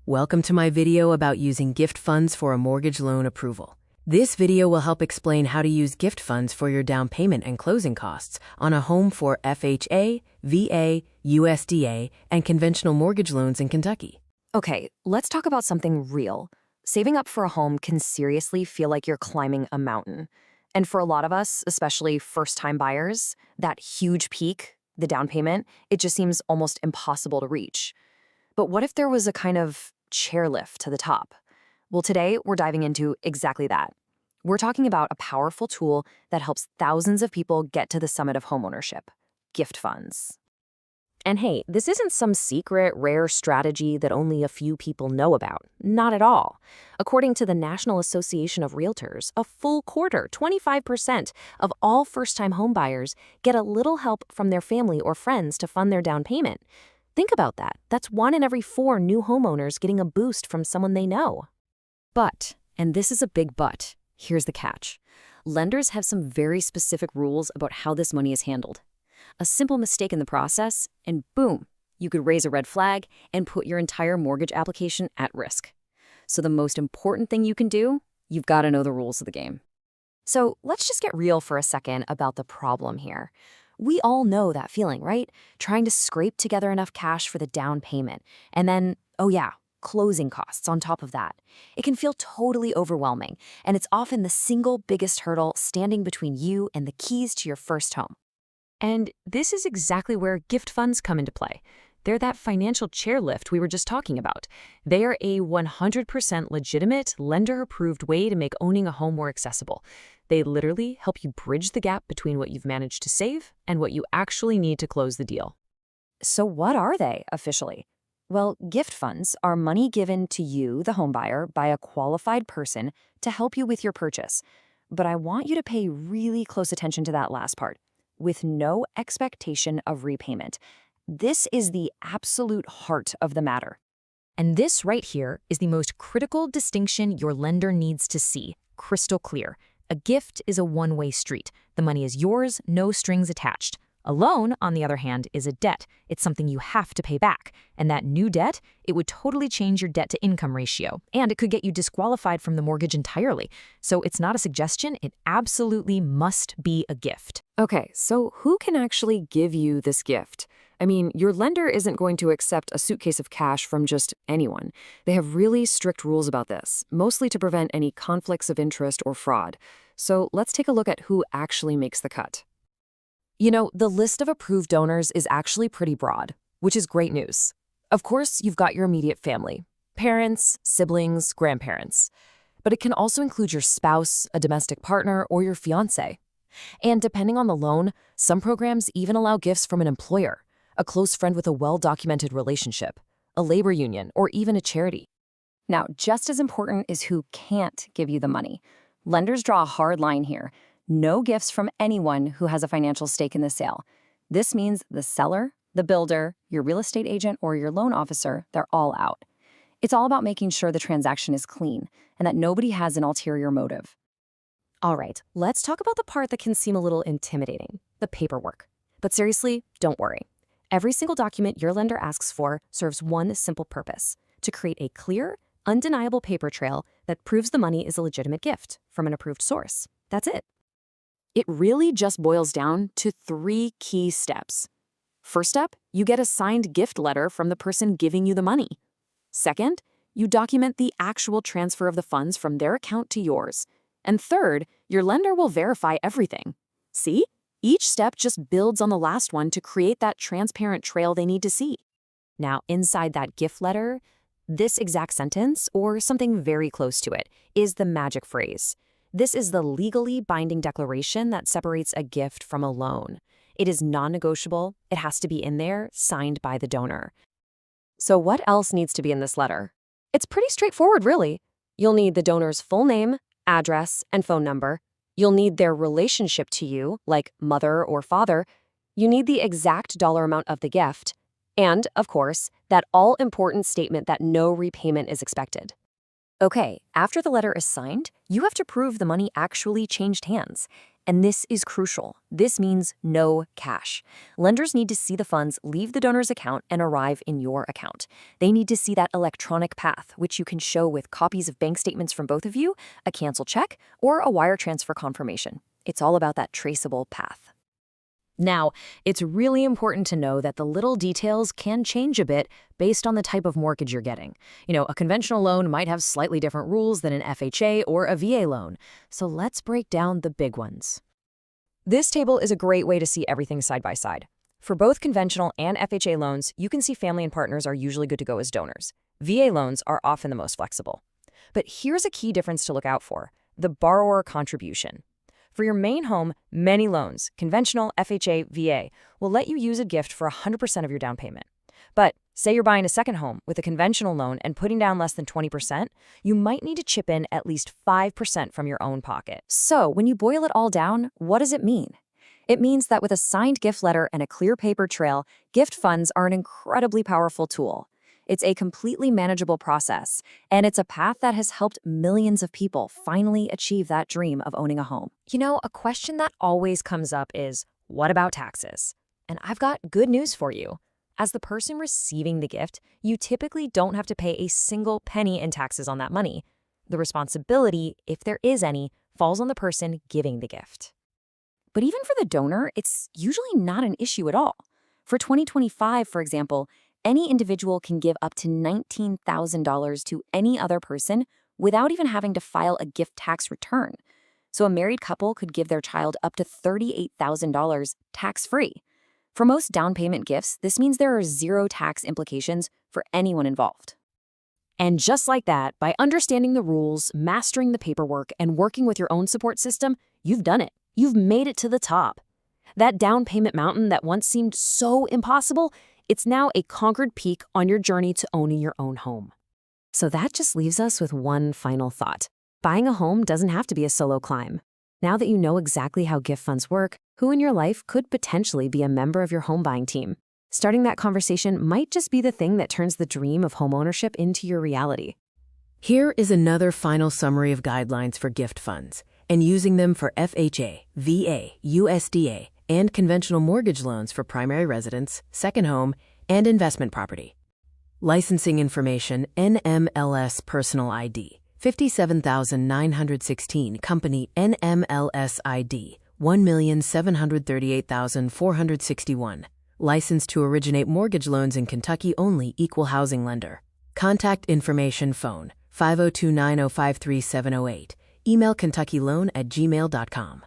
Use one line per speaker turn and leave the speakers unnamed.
Welcome to my video about using gift funds for a mortgage loan approval. This video will help explain how to use gift funds for your down payment and closing costs on a home for FHA, VA, USDA, and conventional mortgage loans in Kentucky.
Okay, let's talk about something real. Saving up for a home can seriously feel like you're climbing a mountain. And for a lot of us, especially first-time buyers, that huge peak, the down payment, it just seems almost impossible to reach. But what if there was a kind of chairlift to the top? Well, today we're diving into exactly that. We're talking about a powerful tool that helps thousands of people get to the summit of homeownership: gift funds. And hey, this isn't some secret, rare strategy that only a few people know about. Not at all. According to the National Association of Realtors, a full quarter, 25% of all first-time homebuyers get a little help from their family or friends to fund their down payment. Think about that. That's 1 in every 4 new homeowners getting a boost from someone they know. But, and this is a big but, here's the catch. Lenders have some very specific rules about how this money is handled. A simple mistake in the process, and boom, you could raise a red flag and put your entire mortgage application at risk. So the most important thing you can do, you've got to know the rules of the game. So let's just get real for a second about the problem here. We all know that feeling, right? Trying to scrape together enough cash for the down payment. And then, oh yeah, closing costs on top of that. It can feel totally overwhelming, and it's often the single biggest hurdle standing between you and the keys to your first home. And this is exactly where gift funds come into play. They're that financial chairlift we were just talking about. They are a 100% legitimate, lender-approved way to make owning a home more accessible. They literally help you bridge the gap between what you've managed to save and what you actually need to close the deal. So what are they, officially? Well, gift funds are money given to you, the homebuyer, by a qualified person to help you with your purchase. But I want you to pay really close attention to that last part. With no expectation of repayment. This is the absolute heart of the matter. And this right here is the most critical distinction your lender needs to see, crystal clear. A gift is a one-way street. The money is yours, no strings attached. A loan, on the other hand, is a debt. It's something you have to pay back. And that new debt, it would totally change your debt-to-income ratio. And it could get you disqualified from the mortgage entirely. So it's not a suggestion, it absolutely must be a gift. Okay, so who can actually give you this gift? I mean, your lender isn't going to accept a suitcase of cash from just anyone. They have really strict rules about this, mostly to prevent any conflicts of interest or fraud. So let's take a look at who actually makes the cut. You know, the list of approved donors is actually pretty broad, which is great news. Of course, you've got your immediate family, parents, siblings, grandparents. But it can also include your spouse, a domestic partner, or your fiancé. And depending on the loan, some programs even allow gifts from an employer, a close friend with a well-documented relationship, a labor union, or even a charity. Now, just as important is who can't give you the money. Lenders draw a hard line here. No gifts from anyone who has a financial stake in the sale. This means the seller, the builder, your real estate agent, or your loan officer, they're all out. It's all about making sure the transaction is clean and that nobody has an ulterior motive. All right, let's talk about the part that can seem a little intimidating, the paperwork. But seriously, don't worry. Every single document your lender asks for serves one simple purpose: to create a clear, undeniable paper trail that proves the money is a legitimate gift from an approved source. That's it. It really just boils down to 3 key steps. First step, you get a signed gift letter from the person giving you the money. Second, you document the actual transfer of the funds from their account to yours. And third, your lender will verify everything. See? Each step just builds on the last one to create that transparent trail they need to see. Now, inside that gift letter, this exact sentence, or something very close to it, is the magic phrase. This is the legally binding declaration that separates a gift from a loan. It is non-negotiable. It has to be in there, signed by the donor. So what else needs to be in this letter? It's pretty straightforward, really. You'll need the donor's full name, address, and phone number. You'll need their relationship to you, like mother or father. You need the exact dollar amount of the gift. And, of course, that all-important statement that no repayment is expected. Okay, after the letter is signed, you have to prove the money actually changed hands. And this is crucial. This means no cash. Lenders need to see the funds leave the donor's account and arrive in your account. They need to see that electronic path, which you can show with copies of bank statements from both of you, a cancel check, or a wire transfer confirmation. It's all about that traceable path. Now, it's really important to know that the little details can change a bit based on the type of mortgage you're getting. A conventional loan might have slightly different rules than an FHA or a VA loan. So let's break down the big ones. This table is a great way to see everything side by side. For both conventional and FHA loans, you can see family and partners are usually good to go as donors. VA loans are often the most flexible. But here's a key difference to look out for: the borrower contribution. For your main home, many loans, conventional, FHA, VA, will let you use a gift for 100% of your down payment. But say you're buying a second home with a conventional loan and putting down less than 20%, you might need to chip in at least 5% from your own pocket. So when you boil it all down, what does it mean? It means that with a signed gift letter and a clear paper trail, gift funds are an incredibly powerful tool. It's a completely manageable process, and it's a path that has helped millions of people finally achieve that dream of owning a home. A question that always comes up is, what about taxes? And I've got good news for you. As the person receiving the gift, you typically don't have to pay a single penny in taxes on that money. The responsibility, if there is any, falls on the person giving the gift. But even for the donor, it's usually not an issue at all. For 2025, for example, any individual can give up to $19,000 to any other person without even having to file a gift tax return. So a married couple could give their child up to $38,000 tax-free. For most down payment gifts, this means there are zero tax implications for anyone involved. And just like that, by understanding the rules, mastering the paperwork, and working with your own support system, you've done it. You've made it to the top. That down payment mountain that once seemed so impossible, it's now a conquered peak on your journey to owning your own home. So that just leaves us with one final thought. Buying a home doesn't have to be a solo climb. Now that you know exactly how gift funds work, who in your life could potentially be a member of your home buying team? Starting that conversation might just be the thing that turns the dream of homeownership into your reality.
Here is another final summary of guidelines for gift funds and using them for FHA, VA, USDA, and conventional mortgage loans for primary residence, second home, and investment property. Licensing information: NMLS personal ID, 57,916, company NMLS ID, 1,738,461. Licensed to originate mortgage loans in Kentucky only, equal housing lender. Contact information: phone 502-905-3708. Email kentuckyloan@gmail.com.